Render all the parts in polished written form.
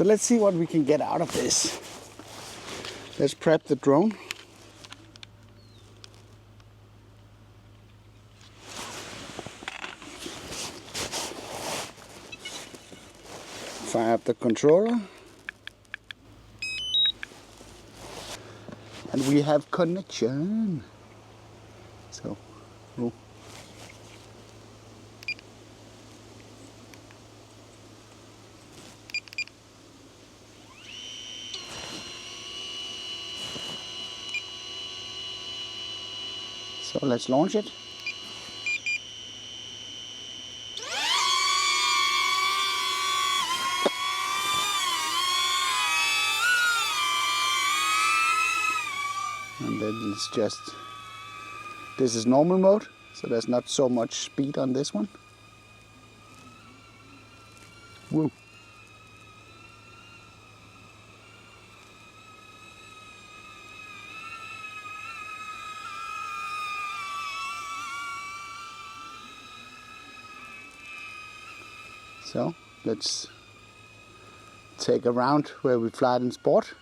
So let's see what we can get out of this. Let's prep the drone. Fire up the controller. And we have connection. So, oh. So let's launch it. And then it's just, this is normal mode, so there's not so much speed on this one. Whoa. So let's take a round where we fly it in sport.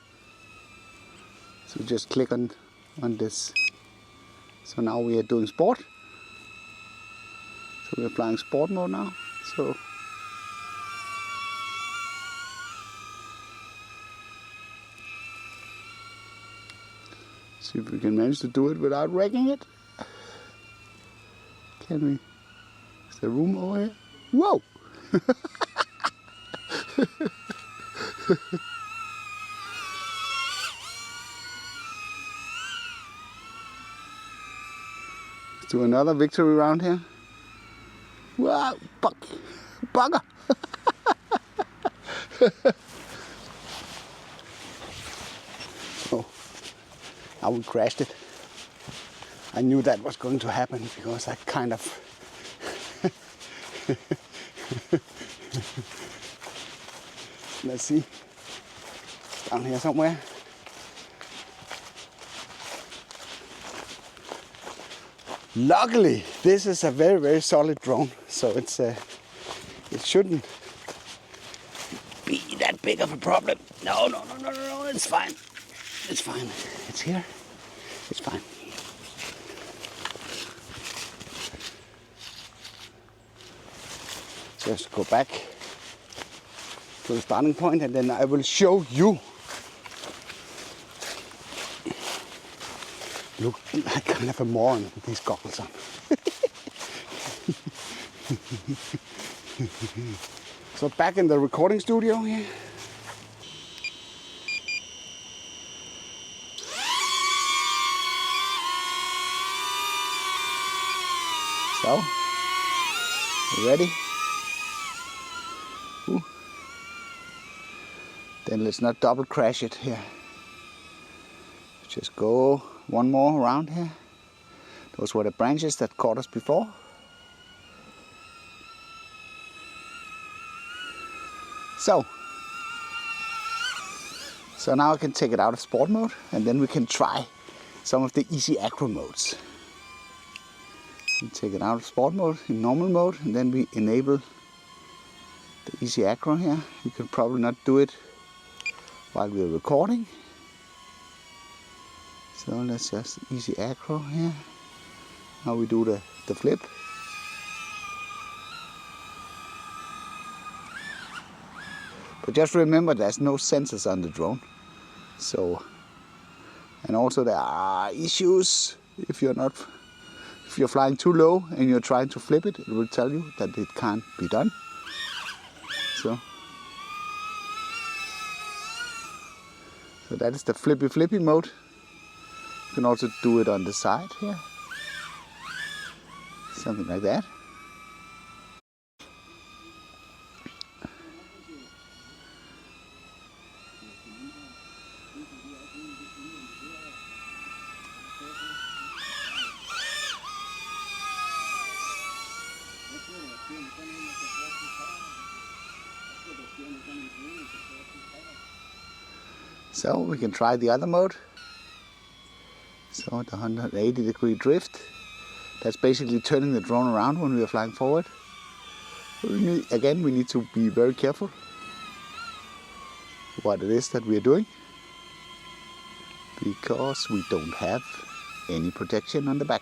So just click on this. So now we are doing sport. So we're flying sport mode now. So see if we can manage to do it without wrecking it. Can we? Is there room over here? Whoa! Let's do another victory round here. Wow, bugger! Oh, now we crashed it. I knew that was going to happen because I kind of let's see, down here somewhere. Luckily, this is a very, very solid drone, so it shouldn't be that big of a problem. No, it's fine. It's fine. It's here. It's fine. Just go back to the starting point, and then I will show you. Look like kind of a moron with these goggles on. So back in the recording studio here. So, you ready? Ooh. Then let's not double crash it here. Just go one more round here. Those were the branches that caught us before. So now I can take it out of sport mode, and then we can try some of the easy acro modes. We take it out of sport mode in normal mode, and then we enable the easy acro here. You can probably not do it while we're recording. So let's just easy acro here. Now we do the flip. But just remember, there's no sensors on the drone. So, and also there are issues if you're flying too low and you're trying to flip it, it will tell you that it can't be done. So that is the flippy mode. You can also do it on the side here. Something like that. So we can try the other mode. So the 180-degree drift. That's basically turning the drone around when we are flying forward. Again, we need to be very careful. what it is that we are doing, because we don't have any protection on the back.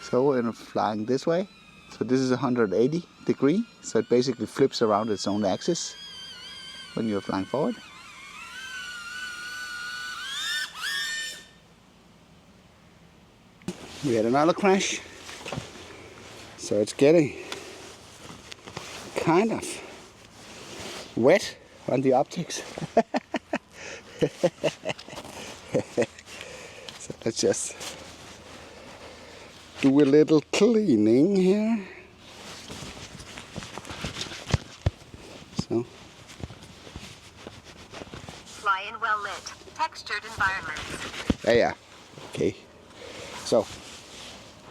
So we're flying this way. So this is 180 degree, so it basically flips around its own axis when you're flying forward. We had another crash, so it's getting kind of wet on the optics. So let's just do a little cleaning here. So fly in well lit, textured environments. yeah. Okay. So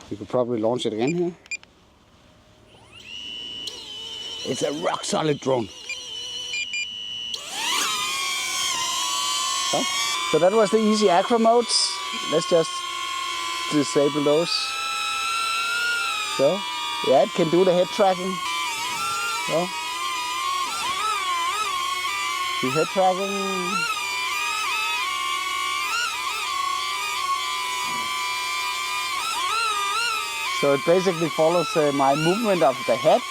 we could probably launch it again here. It's a rock solid drone. So that was the easy acro modes. Let's just disable those. So yeah, it can do the head tracking. So the head tracking. So it basically follows my movement of the head.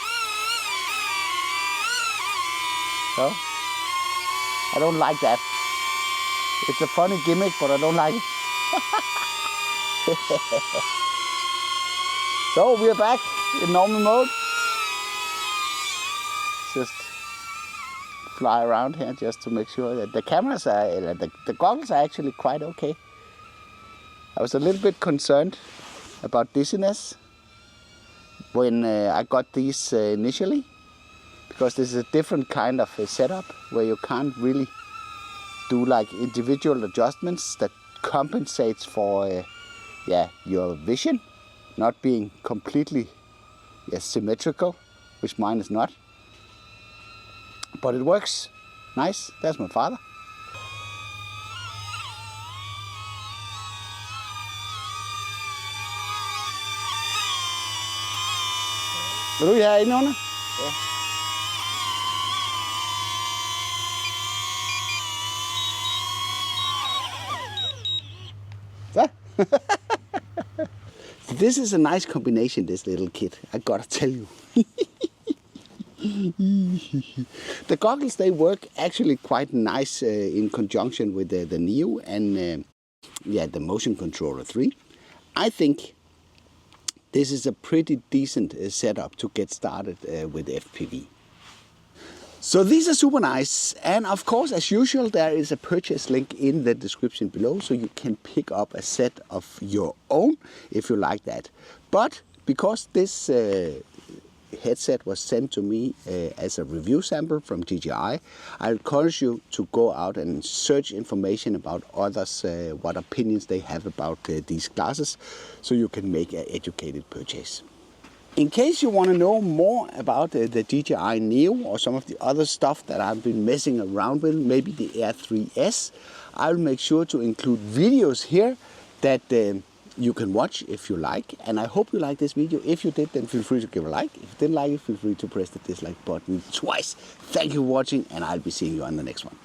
So I don't like that. It's a funny gimmick, but I don't like it. So we are back in normal mode. Just fly around here just to make sure that the cameras are, the goggles are actually quite okay. I was a little bit concerned about dizziness when I got these initially, because this is a different kind of setup where you can't really do like individual adjustments that compensates for your vision not being completely symmetrical, which mine is not. But it works nice. That's my father. Vil du her inde under? Ja. Så. This is a nice combination, this little kit, I gotta tell you. The goggles, they work actually quite nice in conjunction with the Neo and the Motion Controller 3. I think this is a pretty decent setup to get started with FPV. So these are super nice, and of course, as usual, there is a purchase link in the description below, so you can pick up a set of your own if you like that. But because this headset was sent to me as a review sample from DJI, I encourage you to go out and search information about others, what opinions they have about these glasses, so you can make an educated purchase. In case you want to know more about the DJI Neo or some of the other stuff that I've been messing around with, maybe the Air 3S, I'll make sure to include videos here that you can watch if you like. And I hope you like this video. If you did, then feel free to give a like. If you didn't like it, feel free to press the dislike button twice. Thank you for watching, and I'll be seeing you on the next one.